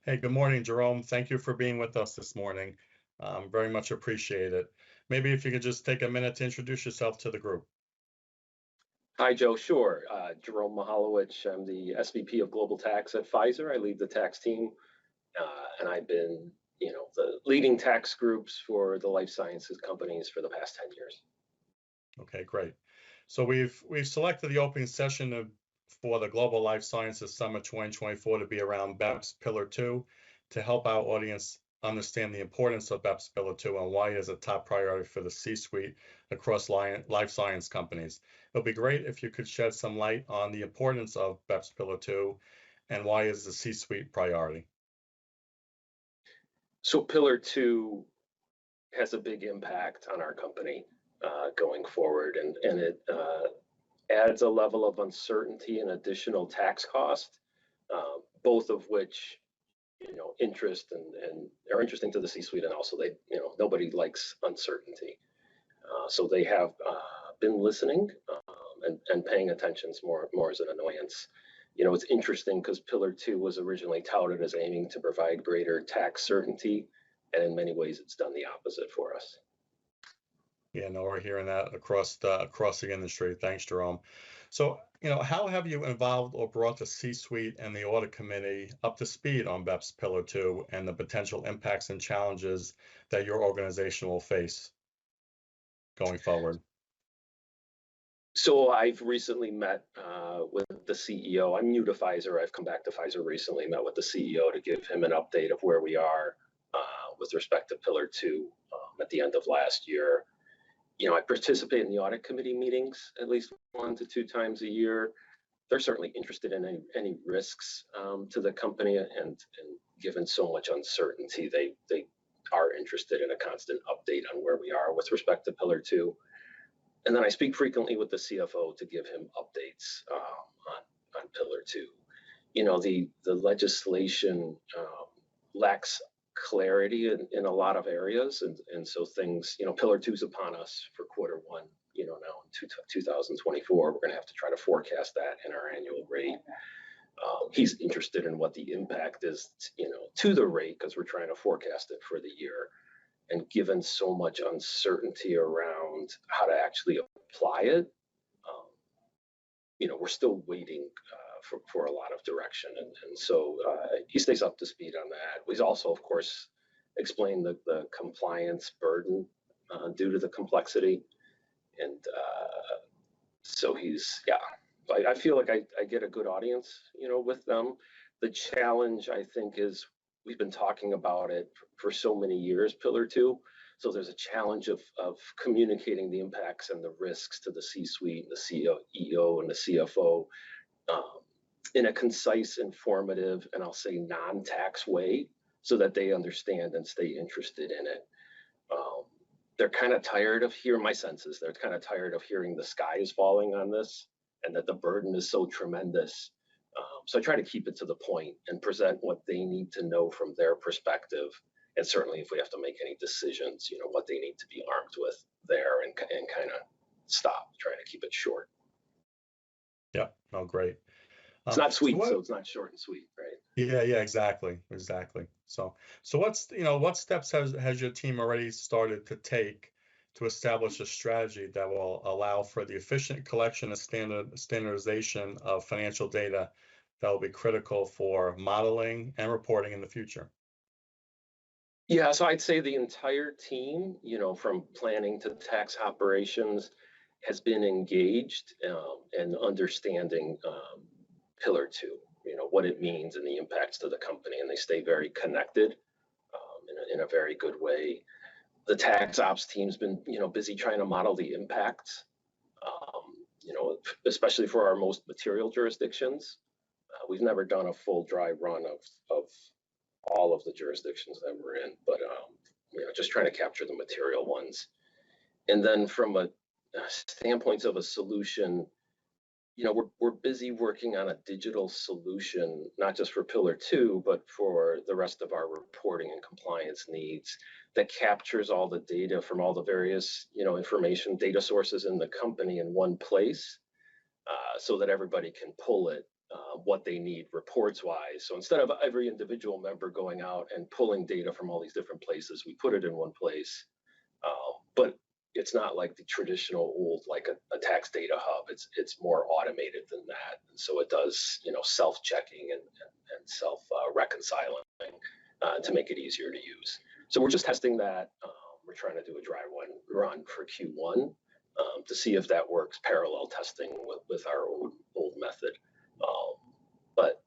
Hey, good morning, Jerome. Thank you for being with us this morning. Very much appreciate it. Maybe if you could just take a minute to introduce yourself to the group. Hi, Joe. Sure. Jerome Mychalowych. I'm the SVP of Global Tax at Pfizer. I lead the tax team, and I've been, the leading tax groups for the life sciences companies for the past 10 years. Okay, great. So we've selected the opening session for the Global Life Sciences Summit 2024 to be around BEPS Pillar 2 to help our audience understand the importance of BEPS Pillar 2 and why it is a top priority for the C-suite across life science companies. It'll be great if you could shed some light on the importance of BEPS Pillar 2 and why is the C-suite priority. So Pillar 2 has a big impact on our company going forward, and it adds a level of uncertainty and additional tax cost, both of which interest and are interesting to the C-suite, and also nobody likes uncertainty. So they have been listening and paying attention more as an annoyance. It's interesting because Pillar 2 was originally touted as aiming to provide greater tax certainty, and in many ways it's done the opposite for us. Yeah, no, we're hearing that across the industry. Thanks, Jerome. So, how have you involved or brought the C-suite and the audit committee up to speed on BEPS Pillar 2 and the potential impacts and challenges that your organization will face going forward? So I've recently met with the CEO. I'm new to Pfizer. I've come back to Pfizer recently, met with the CEO to give him an update of where we are with respect to Pillar 2 at the end of last year. I participate in the audit committee meetings at least 1 to 2 times a year. They're certainly interested in any risks to the company, and given so much uncertainty, they are interested in a constant update on where we are with respect to Pillar 2. And then I speak frequently with the CFO to give him updates on Pillar 2. The legislation lacks clarity in a lot of areas, and so things, Pillar 2 is upon us for quarter 1. Now in 2024, we're going to have to try to forecast that in our annual rate. He's interested in what the impact is, to the rate, because we're trying to forecast it for the year. And given so much uncertainty around how to actually apply it, we're still waiting for a lot of direction. And so he stays up to speed on that. We've also, of course, explained the compliance burden due to the complexity. And so I feel like I get a good audience, with them. The challenge, I think, is we've been talking about it for so many years, Pillar 2. So there's a challenge of communicating the impacts and the risks to the C-suite, the CEO, and the CFO in a concise, informative, and I'll say non-tax way, so that they understand and stay interested in it. They're kind of tired of hearing, my sense is they're kind of tired of hearing the sky is falling on this and that the burden is so tremendous. So I try to keep it to the point and present what they need to know from their perspective. And certainly if we have to make any decisions, what they need to be armed with there, and kind of trying to keep it short. Yeah, oh, great. It's not sweet, so it's not short and sweet, right? Yeah, exactly. So what steps has your team already started to take to establish a strategy that will allow for the efficient collection and standardization of financial data that will be critical for modeling and reporting in the future? Yeah, so I'd say the entire team, from planning to tax operations, has been engaged in understanding Pillar 2, what it means and the impacts to the company, and they stay very connected in a very good way. The tax ops team's been, busy trying to model the impacts, especially for our most material jurisdictions. We've never done a full dry run of all of the jurisdictions that we're in, but just trying to capture the material ones. And then from a standpoint of a solution, we're busy working on a digital solution, not just for Pillar 2, but for the rest of our reporting and compliance needs, that captures all the data from all the various, information data sources in the company in one place, so that everybody can pull it what they need reports wise. So instead of every individual member going out and pulling data from all these different places, we put it in one place. But it's not like the traditional old, like a tax data hub. It's more automated than that. And so it does, self-checking and self-reconciling to make it easier to use. So we're just testing that. We're trying to do a dry run for Q1 to see if that works, parallel testing with our old method. But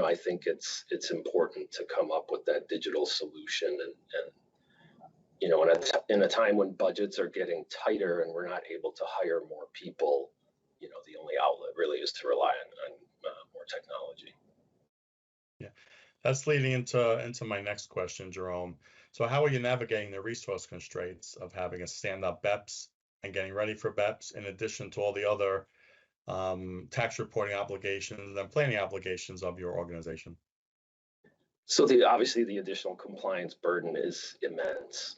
I think it's important to come up with that digital solution, and in a time when budgets are getting tighter and we're not able to hire more people, the only outlet really is to rely on more technology. Yeah, that's leading into my next question, Jerome. So how are you navigating the resource constraints of having a stand-up BEPS and getting ready for BEPS, in addition to all the other tax reporting obligations and planning obligations of your organization? So obviously the additional compliance burden is immense.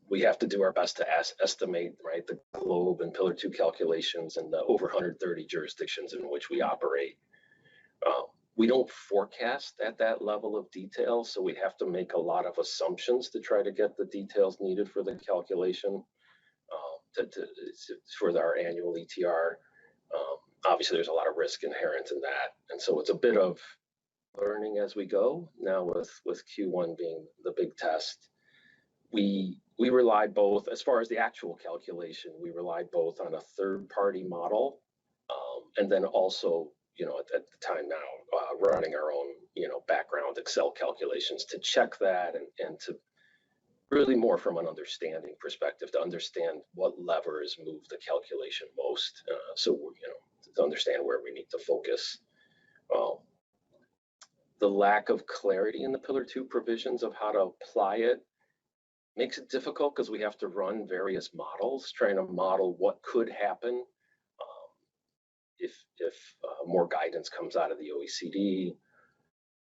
We have to do our best to estimate, right, the globe and Pillar 2 calculations and the over 130 jurisdictions in which we operate. We don't forecast at that level of detail, so we have to make a lot of assumptions to try to get the details needed for the calculation for our annual ETR. Obviously, there's a lot of risk inherent in that, and so it's a bit of learning as we go. Now with Q1 being the big test, we rely both, as far as the actual calculation, we rely both on a third-party model, and then also, at the time now, running our own, background Excel calculations to check that and to really more from an understanding perspective, to understand what levers move the calculation most. So, to understand where we need to focus. The lack of clarity in the Pillar 2 provisions of how to apply it makes it difficult because we have to run various models, trying to model what could happen if more guidance comes out of the OECD.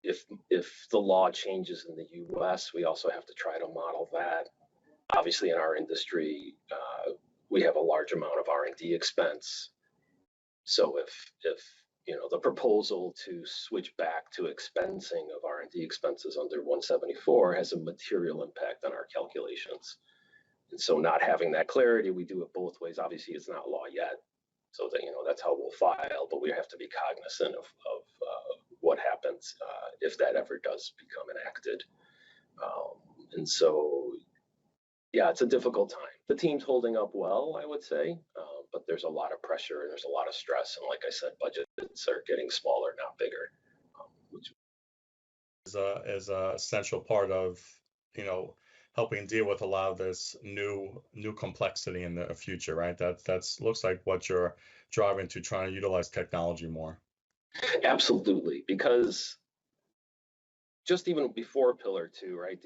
If the law changes in the US, we also have to try to model that. Obviously, in our industry, we have a large amount of R&D expense. So if the proposal to switch back to expensing of R&D expenses under 174 has a material impact on our calculations. And so not having that clarity, we do it both ways. Obviously, it's not law yet, so that that's how we'll file, but we have to be cognizant of what happens if that ever does become enacted. And so, yeah, it's a difficult time. The team's holding up well, I would say, but there's a lot of pressure and there's a lot of stress. And like I said, budgets are getting smaller, not bigger, which is a essential part of helping deal with a lot of this new complexity in the future, right? That's looks like what you're driving to, trying to utilize technology more. Absolutely, because just even before Pillar 2, right?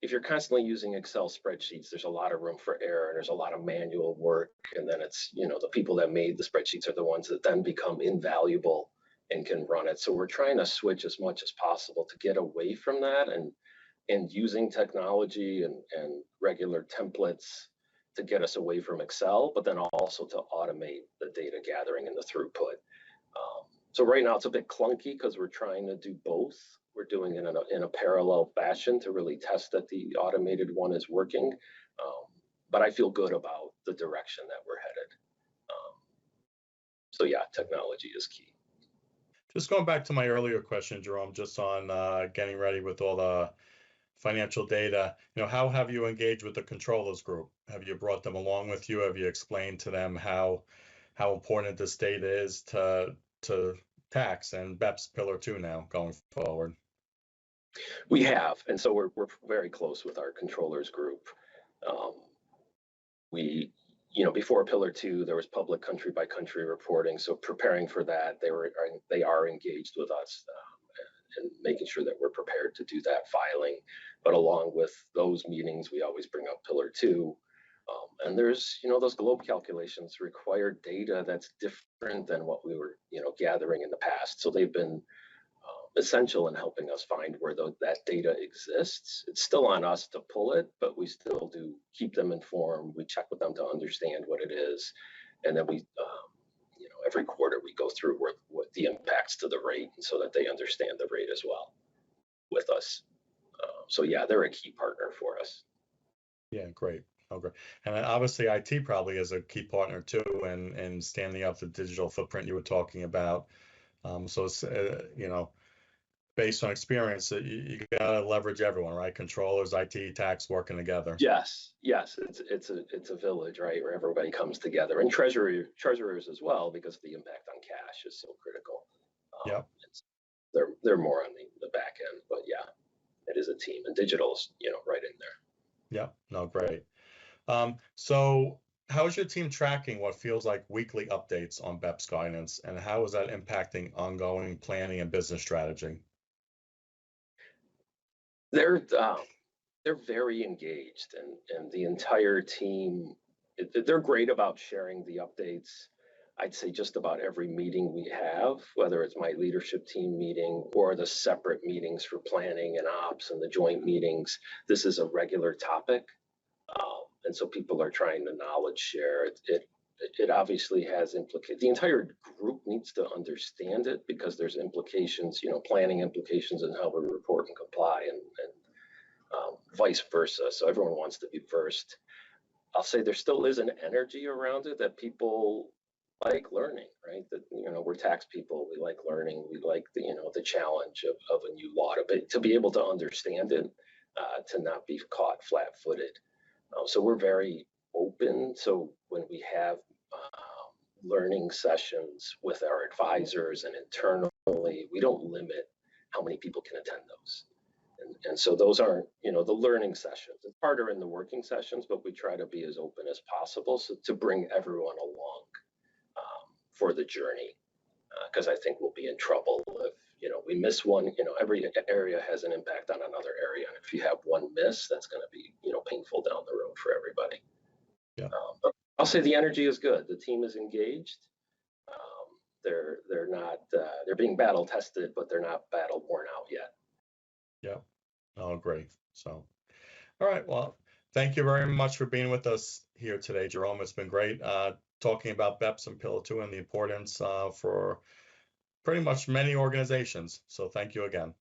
If you're constantly using Excel spreadsheets, there's a lot of room for error and there's a lot of manual work. And then it's, the people that made the spreadsheets are the ones that then become invaluable and can run it. So we're trying to switch as much as possible to get away from that and using technology and regular templates to get us away from Excel, but then also to automate the data gathering and the throughput. So right now it's a bit clunky because we're trying to do both. We're doing it in a parallel fashion to really test that the automated one is working. But I feel good about the direction that we're headed. So yeah, technology is key. Just going back to my earlier question, Jerome, just on getting ready with all the financial data, how have you engaged with the controllers group? Have you brought them along with you? Have you explained to them how important this data is to tax and BEPS Pillar 2 now going forward? We have, and so we're very close with our controllers group. We, before Pillar 2, there was public country by country reporting. So preparing for that, they are engaged with us and making sure that we're prepared to do that filing. But along with those meetings, we always bring up Pillar 2. And there's, those globe calculations require data that's different than what we were, gathering in the past. So they've been essential in helping us find where that data exists. It's still on us to pull it, but we still do keep them informed. We check with them to understand what it is. And then we, every quarter we go through what the impacts to the rate, and so that they understand the rate as well with us. So yeah, they're a key partner for us. Yeah, great. Oh, great. And then obviously IT probably is a key partner too, and standing up the digital footprint you were talking about. So it's, based on experience, you gotta leverage everyone, right? Controllers, IT, tax working together. Yes, it's a village, right, where everybody comes together, and treasurers as well, because the impact on cash is so critical. Yep. They're more on the back end, but yeah, it is a team, and digital's right in there. Yep. No, great. So how is your team tracking what feels like weekly updates on BEPS guidance, and how is that impacting ongoing planning and business strategy? They're very engaged, and the entire team, they're great about sharing the updates. I'd say just about every meeting we have, whether it's my leadership team meeting or the separate meetings for planning and ops and the joint meetings, this is a regular topic. And so people are trying to knowledge share. It obviously has implications. The entire group needs to understand it, because there's implications, planning implications, and how we report and comply, and vice versa. So everyone wants to be versed. I'll say there still is an energy around it that people like learning, right? That we're tax people. We like learning. We like the challenge of a new law, to be able to understand it, to not be caught flat-footed. So we're very open. So when we have learning sessions with our advisors and internally, we don't limit how many people can attend those. And so those aren't, the learning sessions. It's harder in the working sessions, but we try to be as open as possible, so to bring everyone along for the journey, because I think we'll be in trouble if we miss one. Every area has an impact on another area, and if you have one miss, that's going to be painful down the road for everybody. Yeah. But I'll say the energy is good. The team is engaged. They're not they're being battle tested, but they're not battle worn out yet. Yeah. Oh, great. So, all right. Well, thank you very much for being with us here today, Jerome. It's been great talking about BEPS and Pillar 2 and the importance for pretty much many organizations. So thank you again.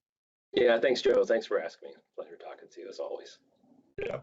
Yeah, thanks, Joe. Thanks for asking me. Pleasure talking to you as always. Yeah.